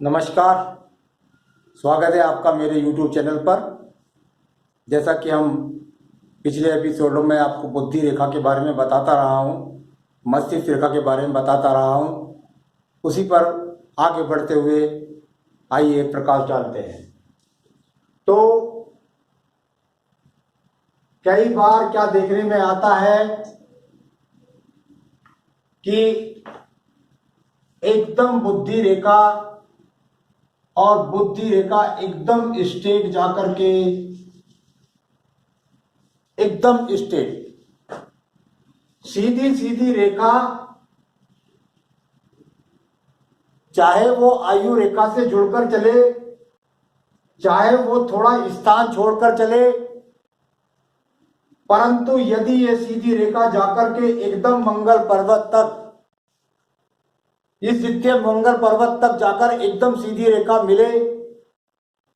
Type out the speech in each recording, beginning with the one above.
नमस्कार। स्वागत है आपका मेरे YouTube चैनल पर। जैसा कि हम पिछले एपिसोडों में आपको बुद्धि रेखा के बारे में बताता रहा हूँ, मस्तिष्क रेखा के बारे में बताता रहा हूँ, उसी पर आगे बढ़ते हुए आइए प्रकाश डालते हैं। तो कई बार क्या देखने में आता है कि एकदम बुद्धि रेखा और बुद्धि रेखा एकदम स्ट्रेट जाकर के एकदम स्ट्रेट सीधी सीधी रेखा, चाहे वो आयु रेखा से जुड़कर चले, चाहे वो थोड़ा स्थान छोड़कर चले, परंतु यदि ये सीधी रेखा जाकर के एकदम मंगल पर्वत तक, इस द्वितीय मंगल पर्वत तक जाकर एकदम सीधी रेखा मिले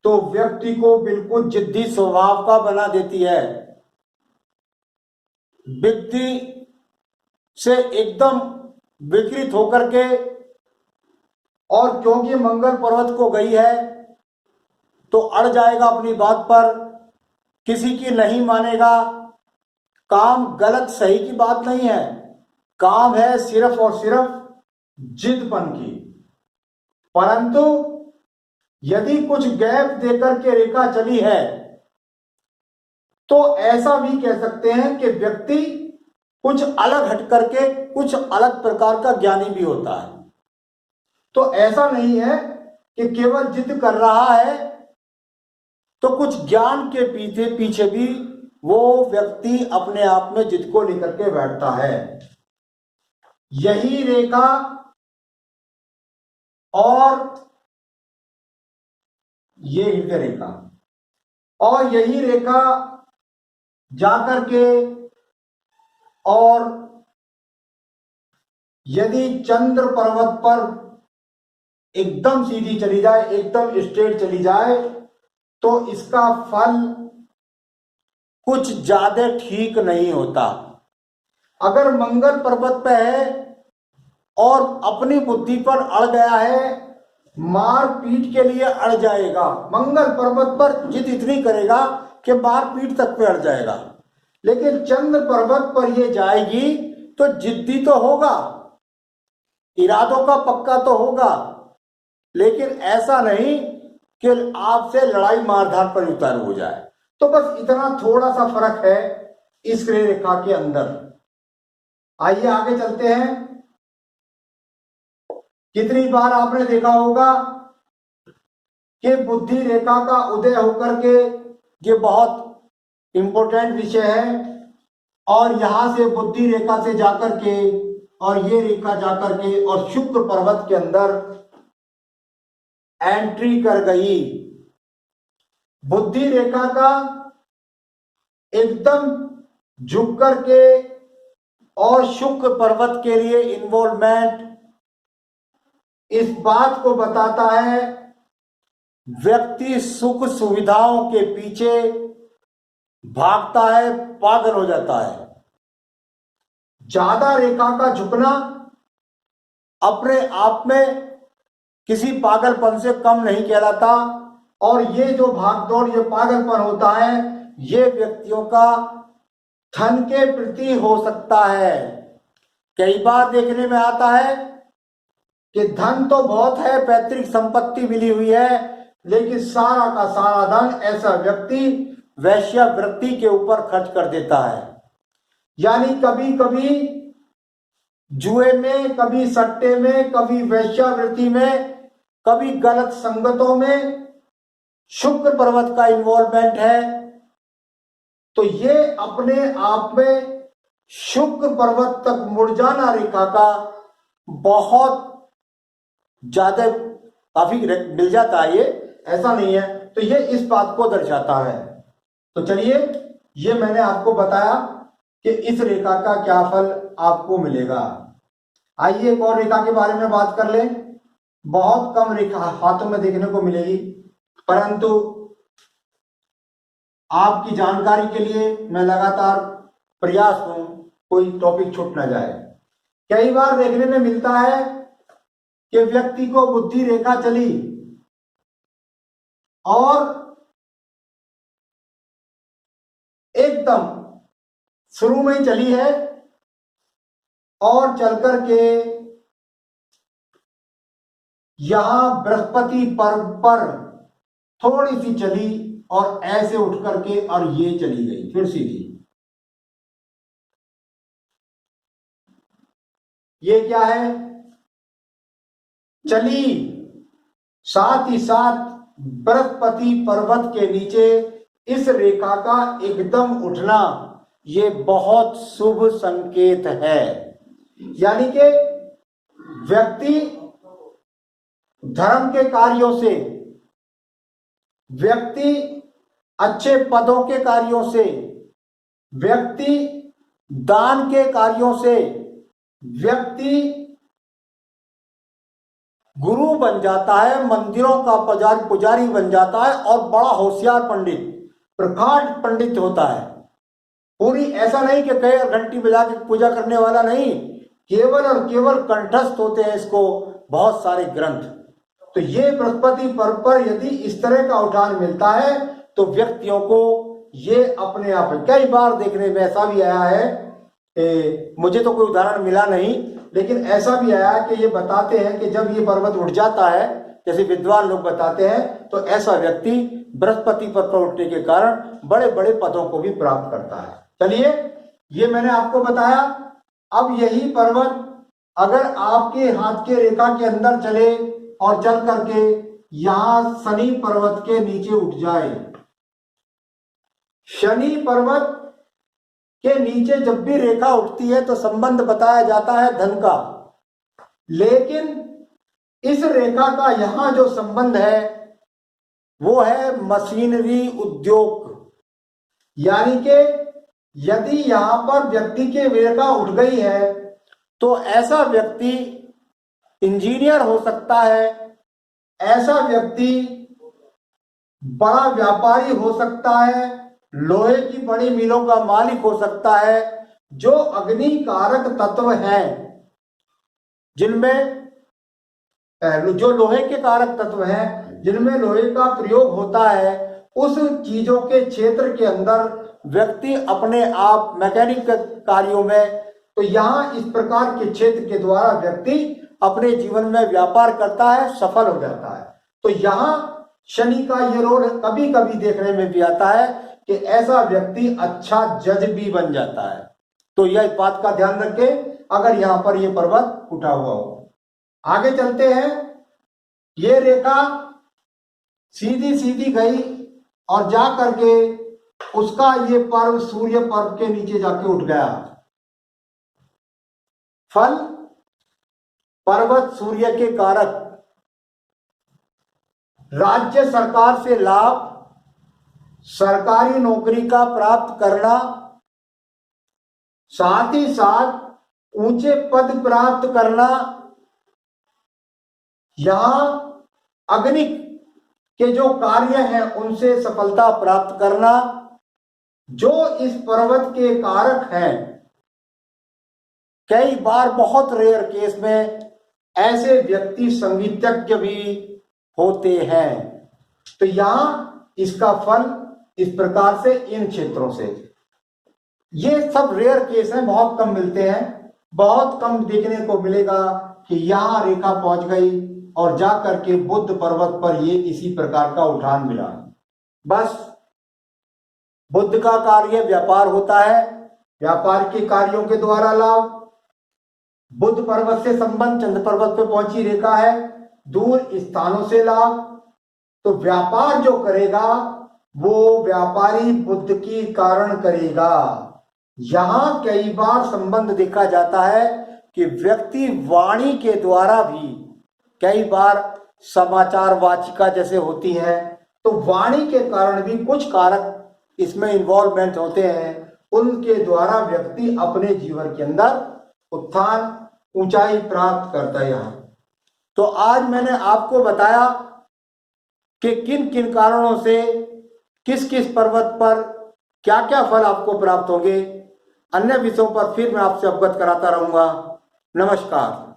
तो व्यक्ति को बिल्कुल जिद्दी स्वभाव का बना देती है। व्यक्ति से एकदम विकृत होकर के, और क्योंकि मंगल पर्वत को गई है तो अड़ जाएगा अपनी बात पर, किसी की नहीं मानेगा। काम गलत सही की बात नहीं है, काम है सिर्फ और सिर्फ जिदपन की। परंतु यदि कुछ गैप देकर के रेखा चली है तो ऐसा भी कह सकते हैं कि व्यक्ति कुछ अलग हट करके कुछ अलग प्रकार का ज्ञानी भी होता है। तो ऐसा नहीं है कि केवल जिद कर रहा है, तो कुछ ज्ञान के पीछे पीछे भी वो व्यक्ति अपने आप में जिद को लेकर के बैठता है। यही रेखा और ये हृदय रेखा और यही रेखा जाकर के, और यदि चंद्र पर्वत पर एकदम सीधी चली जाए, एकदम स्ट्रेट चली जाए, तो इसका फल कुछ ज्यादा ठीक नहीं होता। अगर मंगल पर्वत पे है और अपनी बुद्धि पर अड़ गया है, मार पीट के लिए अड़ जाएगा। मंगल पर्वत पर जिद इतनी करेगा कि मार पीट तक पे अड़ जाएगा। लेकिन चंद्र पर्वत पर ये जाएगी तो जिद्दी तो होगा, इरादों का पक्का तो होगा, लेकिन ऐसा नहीं कि आपसे लड़ाई मारधार पर उतार हो जाए। तो बस इतना थोड़ा सा फर्क है इस रेखा के अंदर। आइए आगे चलते हैं। कितनी बार आपने देखा होगा कि बुद्धि रेखा का उदय होकर के, ये बहुत इंपॉर्टेंट विषय है, और यहां से बुद्धि रेखा से जाकर के और ये रेखा जाकर के और शुक्र पर्वत के अंदर एंट्री कर गई। बुद्धि रेखा का एकदम झुक करके और शुक्र पर्वत के लिए इन्वॉल्वमेंट इस बात को बताता है व्यक्ति सुख सुविधाओं के पीछे भागता है, पागल हो जाता है। ज्यादा रेखा का झुकना अपने आप में किसी पागलपन से कम नहीं कहलाता, और ये जो भागदौड़, ये पागलपन होता है, ये व्यक्तियों का धन के प्रति हो सकता है। कई बार देखने में आता है कि धन तो बहुत है, पैतृक संपत्ति मिली हुई है, लेकिन सारा का सारा धन ऐसा व्यक्ति वैश्यावृत्ति के ऊपर खर्च कर देता है। यानी कभी कभी जुए में, कभी सट्टे में, कभी वैश्यावृत्ति में, कभी गलत संगतों में शुक्र पर्वत का इन्वॉल्वमेंट है। तो ये अपने आप में शुक्र पर्वत तक मुड़ जाना रेखा का बहुत ज्यादा काफी मिल जाता है। ये ऐसा नहीं है, तो ये इस बात को दर्शाता है। तो चलिए, ये मैंने आपको बताया कि इस रेखा का क्या फल आपको मिलेगा। आइए एक और रेखा के बारे में बात कर लें। बहुत कम रेखा हाथों में देखने को मिलेगी, परंतु आपकी जानकारी के लिए मैं लगातार प्रयास हूं कोई टॉपिक छूट ना जाए। कई बार देखने में मिलता है कि व्यक्ति को बुद्धि रेखा चली और एकदम शुरू में ही चली है और चल करके यहां बृहस्पति पर्व पर थोड़ी सी चली और ऐसे उठ करके और ये चली गई फिर सीधी। ये क्या है? चली, साथ ही साथ बृहस्पति पर्वत के नीचे इस रेखा का एकदम उठना ये बहुत शुभ संकेत है। यानी कि व्यक्ति धर्म के कार्यों से, व्यक्ति अच्छे पदों के कार्यों से, व्यक्ति दान के कार्यों से, व्यक्ति गुरु बन जाता है, मंदिरों का पुजारी बन जाता है और बड़ा होशियार पंडित, प्रखाट पंडित होता है। पूरी ऐसा नहीं कि कई घंटी बजा के पूजा करने वाला नहीं, केवल और केवल कंठस्थ होते हैं इसको बहुत सारे ग्रंथ। तो ये बृहस्पति पर्व पर यदि इस तरह का उठान मिलता है तो व्यक्तियों को ये अपने आप कई बार देखने में ऐसा भी आया है, मुझे तो कोई उदाहरण मिला नहीं, लेकिन ऐसा भी आया कि ये बताते हैं कि जब ये पर्वत उठ जाता है, जैसे विद्वान लोग बताते हैं, तो ऐसा व्यक्ति बृहस्पति पर उठने के कारण बड़े बड़े पदों को भी प्राप्त करता है। चलिए, ये मैंने आपको बताया। अब यही पर्वत अगर आपके हाथ के रेखा के अंदर चले और चल करके यहां शनि पर्वत के नीचे उठ जाए, शनि पर्वत के नीचे जब भी रेखा उठती है तो संबंध बताया जाता है धन का, लेकिन इस रेखा का यहां जो संबंध है वो है मशीनरी उद्योग। यानी कि यदि यहां पर व्यक्ति की रेखा उठ गई है तो ऐसा व्यक्ति इंजीनियर हो सकता है, ऐसा व्यक्ति बड़ा व्यापारी हो सकता है, लोहे की बड़ी मिलों का मालिक हो सकता है। जो अग्नि कारक तत्व हैं, जिनमें जो लोहे के कारक तत्व हैं, जिनमें लोहे का प्रयोग होता है, उस चीजों के क्षेत्र के अंदर व्यक्ति अपने आप मैकेनिक कार्यों में, तो यहां इस प्रकार के क्षेत्र के द्वारा व्यक्ति अपने जीवन में व्यापार करता है, सफल हो जाता है। तो यहां शनि का ये रोल कभी कभी देखने में भी आता है कि ऐसा व्यक्ति अच्छा जज भी बन जाता है। तो यह बात का ध्यान रखें अगर यहां पर यह पर्वत उठा हुआ हो। आगे चलते हैं। ये रेखा सीधी सीधी गई और जा करके उसका ये पर्व सूर्य पर्व के नीचे जाके उठ गया। फल पर्वत सूर्य के कारक, राज्य सरकार से लाभ, सरकारी नौकरी का प्राप्त करना, साथ ही साथ ऊंचे पद प्राप्त करना, यहां अग्नि के जो कार्य हैं उनसे सफलता प्राप्त करना, जो इस पर्वत के कारक हैं। कई बार बहुत रेयर केस में ऐसे व्यक्ति संगीतज्ञ भी होते हैं। तो यहां इसका फल इस प्रकार से इन क्षेत्रों से, ये सब रेयर केस हैं, बहुत कम मिलते हैं। बहुत कम देखने को मिलेगा कि यहां रेखा पहुंच गई और जा करके बुद्ध पर्वत पर ये इसी प्रकार का उठान मिला। बस बुद्ध का कार्य व्यापार होता है, व्यापार के कार्यों के द्वारा लाभ। बुद्ध पर्वत से संबंध चंद्र पर्वत पे पहुंची रेखा है, दूर स्थानों से लाभ। तो व्यापार जो करेगा वो व्यापारी बुद्ध की कारण करेगा। यहां कई बार संबंध देखा जाता है कि व्यक्ति वाणी के द्वारा भी, कई बार समाचार वाचिका जैसे होती है, तो वाणी के कारण भी कुछ कारक इसमें इन्वॉल्वमेंट होते हैं, उनके द्वारा व्यक्ति अपने जीवन के अंदर उत्थान ऊंचाई प्राप्त करता है। यहां तो आज मैंने आपको बताया कि किन किन कारणों से किस किस पर्वत पर क्या क्या फल आपको प्राप्त होंगे। अन्य विषयों पर फिर मैं आपसे अवगत कराता रहूंगा। नमस्कार।